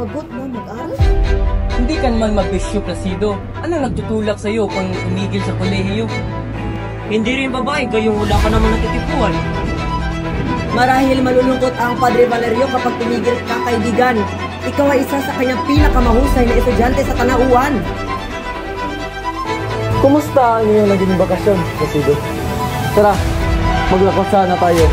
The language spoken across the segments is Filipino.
abot na mag-aral? Hindi ka naman magbisyo, Placido. Anong nagtutulak sa'yo kung tumigil sa kolehiyo? Hindi rin babae, gayong wala ka naman natitipuan. Marahil malulungkot ang Padre Valerio kapag tumigil ka, kaibigan. Ikaw ay isa sa kanyang pinakamahusay na estudyante sa Tanauan. Kumusta ang iyong naging bakasyon, Placido? Tara, maglakasa na tayo.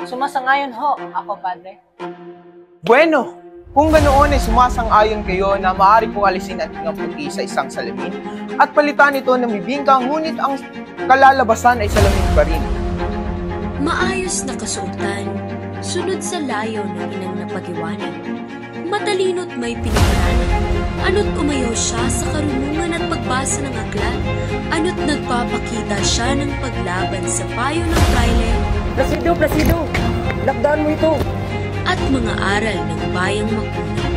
Sumasangayon ho, ako, Padre. Bueno, kung ganoon ay sumasang-ayon kayo na maaari pong alisin ang tingang puti sa isang salamin at palitan ito ng bibingka, ngunit ang kalalabasan ay salamin pa rin. Maayos na kasuotan, sunod sa layo ng inang napag-iwanan. Matalino't may pinag-aralan, ano't umayaw siya sa karunungan at pagbasa ng aklat, ano't nagpapakita siya ng paglaban sa payo ng fraile. Placido! Lockdown mo ito! At mga aral ng bayang magulang.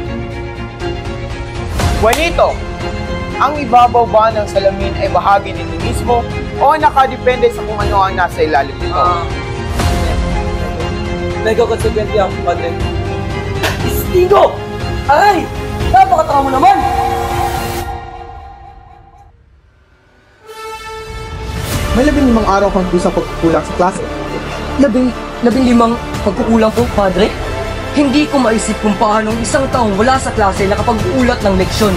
Juanito, ang ibabaw ba ng salamin ay bahagi nito mismo o nakadepende sa kung ano ang nasa ilalim nito? Nagkakonsegwente ako, Padre. Istigo! Ay! Napakataka mo naman! May 15 araw kang kusang pagkukulang sa klase. 15 pagkukulang po, Padre? Hindi ko maisip kung paano isang taong wala sa klase nakapag-uulat ng leksyon.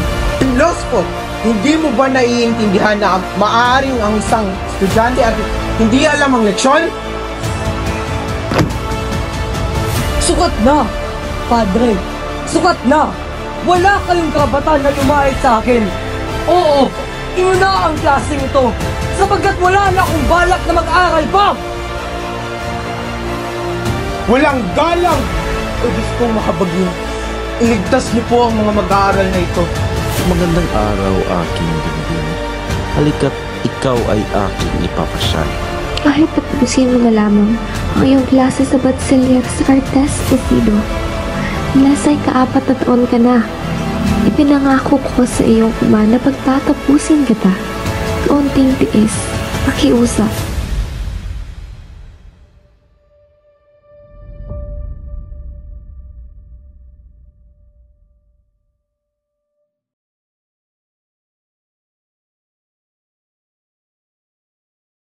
Lospo, hindi mo ba naiintindihan na maaaring ang isang estudyante at hindi alam ang leksyon? Sukat na, Padre! Sukat na! Wala kayong karapatan na lumait sa akin! Oo, inyo na ang klaseng ito! Sapagkat wala na akong balak na mag-aral pa! Walang galang! O Diyos kong makabagyo, iligtas niyo po ang mga mag-aaral na ito. Magandang araw, aking binibini. Halika't ikaw ay aking ipapasyal. Kahit tapusin mo na lamang ang iyong klase sa Batsilyer sa Artes Placido. Nasa ika-4 na taon ka na. Ipinangako ko sa iyong ama na pagtatapusin kita. Kaunting tiis, pakiusap,